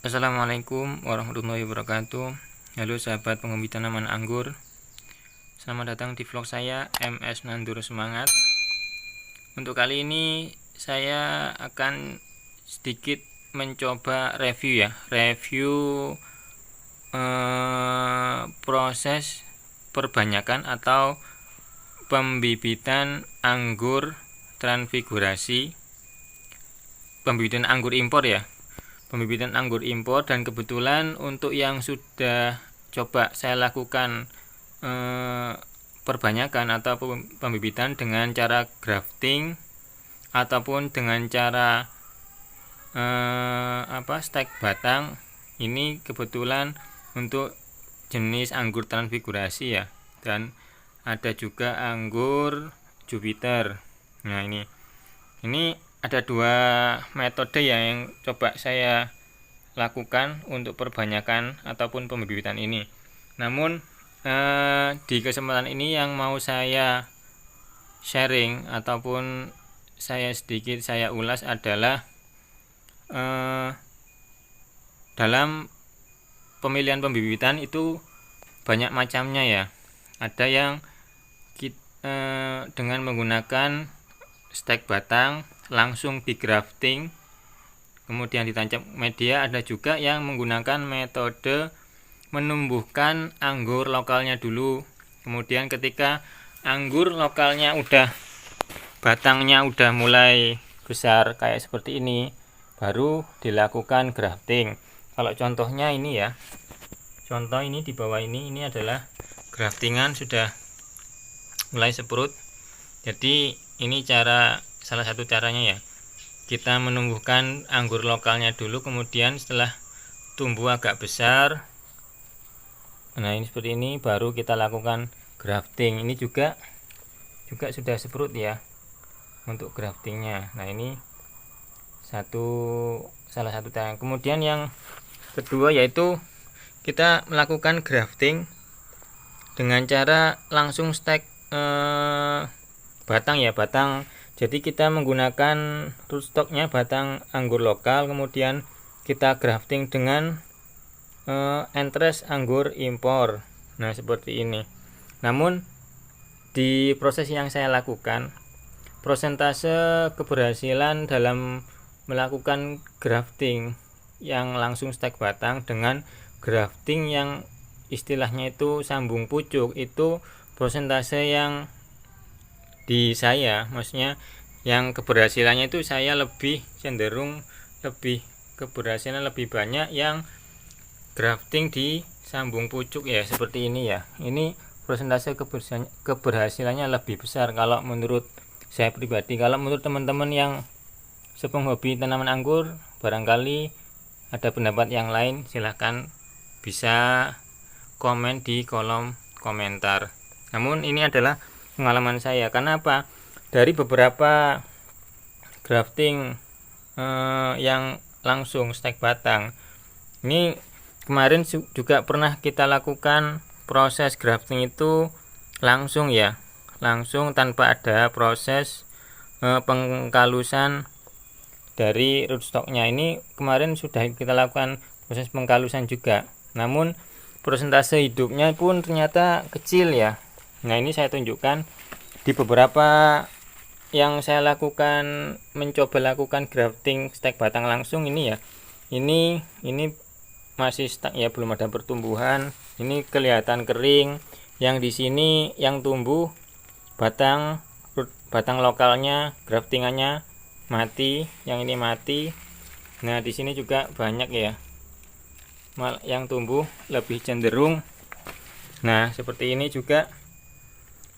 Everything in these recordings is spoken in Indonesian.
Assalamualaikum warahmatullahi wabarakatuh. Halo sahabat penghobi tanaman anggur, selamat datang di vlog saya MS Nandur Semangat. Untuk kali ini saya akan sedikit mencoba review proses perbanyakan atau pembibitan anggur transfigurasi, pembibitan anggur impor pembibitan anggur impor. Dan kebetulan untuk yang sudah coba saya lakukan perbanyakan atau pembibitan dengan cara grafting ataupun dengan cara stek batang, ini kebetulan untuk jenis anggur transfigurasi dan ada juga anggur Jupiter. Nah, ini ada dua metode yang coba saya lakukan untuk perbanyakan ataupun pembibitan ini. Namun di kesempatan ini yang mau saya sharing ataupun saya ulas adalah dalam pemilihan pembibitan itu banyak macamnya Ada yang dengan menggunakan stek batang langsung di grafting kemudian ditancap media. Ada juga yang menggunakan metode menumbuhkan anggur lokalnya dulu, kemudian ketika anggur lokalnya batangnya udah mulai besar kayak seperti ini, baru dilakukan grafting. Kalau contohnya ini contoh ini di bawah ini adalah graftingan sudah mulai seprut. Jadi ini salah satu caranya kita menumbuhkan anggur lokalnya dulu, kemudian setelah tumbuh agak besar, nah ini seperti ini, baru kita lakukan grafting. Ini juga sudah seprut untuk graftingnya. Nah, ini salah satu cara. Kemudian yang kedua yaitu kita melakukan grafting dengan cara langsung stek batang batang. Jadi kita menggunakan rootstocknya batang anggur lokal, kemudian kita grafting dengan entres anggur impor. Nah, seperti ini. Namun di proses yang saya lakukan, persentase keberhasilan dalam melakukan grafting yang langsung stek batang dengan grafting yang istilahnya itu sambung pucuk, itu persentase yang di saya, maksudnya yang keberhasilannya itu saya cenderung keberhasilan lebih banyak yang grafting di sambung pucuk seperti ini Ini persentase keberhasilannya lebih besar kalau menurut saya pribadi. Kalau menurut teman-teman yang sepenghobi tanaman anggur, barangkali ada pendapat yang lain, silahkan bisa komen di kolom komentar. Namun ini adalah pengalaman saya. Karena apa? Dari beberapa grafting yang langsung stek batang, ini kemarin juga pernah kita lakukan proses grafting itu langsung langsung tanpa ada proses pengkalusan dari rootstocknya. Ini kemarin sudah kita lakukan proses pengkalusan juga, namun persentase hidupnya pun ternyata kecil Nah, ini saya tunjukkan di beberapa yang saya mencoba lakukan grafting stek batang langsung ini Ini masih stuck belum ada pertumbuhan. Ini kelihatan kering. Yang di sini yang tumbuh batang lokalnya, graftingannya mati, yang ini mati. Nah, di sini juga banyak yang tumbuh lebih cenderung. Nah, seperti ini juga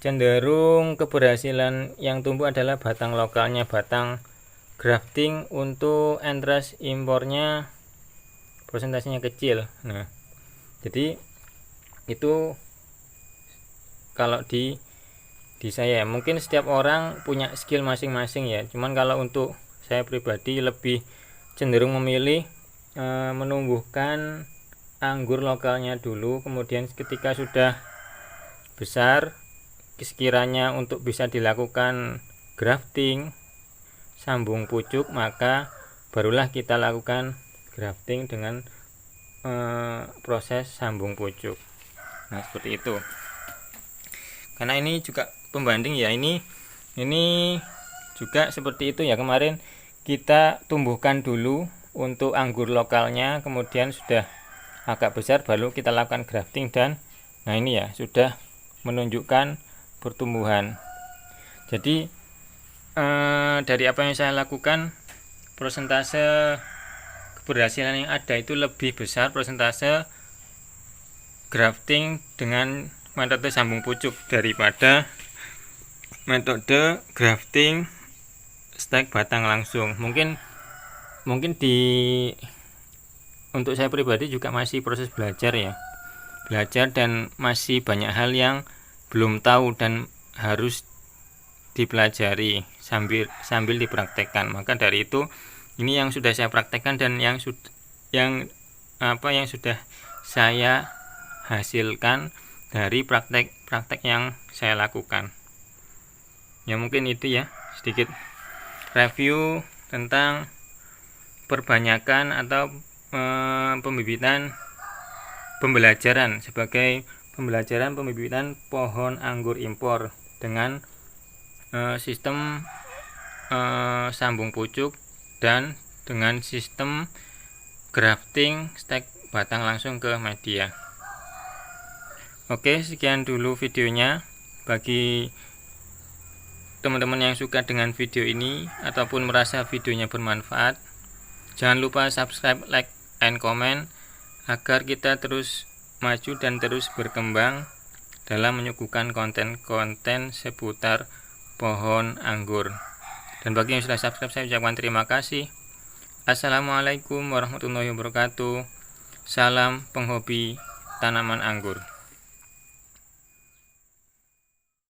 cenderung keberhasilan yang tumbuh adalah batang lokalnya, batang grafting. Untuk entres impornya persentasenya kecil. Nah, jadi itu kalau di saya, mungkin setiap orang punya skill masing-masing cuman kalau untuk saya pribadi lebih cenderung memilih menumbuhkan anggur lokalnya dulu, kemudian ketika sudah besar, sekiranya untuk bisa dilakukan grafting sambung pucuk, maka barulah kita lakukan grafting dengan proses sambung pucuk. Nah, seperti itu. Karena ini juga pembanding ya, ini juga seperti itu ya. Kemarin kita tumbuhkan dulu untuk anggur lokalnya, kemudian sudah agak besar baru kita lakukan grafting, dan nah ini ya sudah menunjukkan pertumbuhan. Jadi dari apa yang saya lakukan, persentase keberhasilan yang ada itu lebih besar persentase grafting dengan metode sambung pucuk daripada metode grafting stek batang langsung. Mungkin untuk saya pribadi juga masih proses belajar ya, dan masih banyak hal yang belum tahu dan harus dipelajari sambil dipraktekkan. Maka dari itu ini yang sudah saya praktekkan dan yang sudah saya hasilkan dari praktek yang saya lakukan. Ya mungkin itu ya sedikit review tentang perbanyakan atau pembelajaran pembibitan pohon anggur impor dengan sistem sambung pucuk dan dengan sistem grafting stek batang langsung ke media. Oke, sekian dulu videonya. Bagi teman-teman yang suka dengan video ini ataupun merasa videonya bermanfaat, jangan lupa subscribe, like, and comment agar kita terus maju dan terus berkembang dalam menyuguhkan konten-konten seputar pohon anggur. Dan bagi yang sudah subscribe, saya ucapkan terima kasih. Assalamualaikum warahmatullahi wabarakatuh. Salam penghobi tanaman anggur.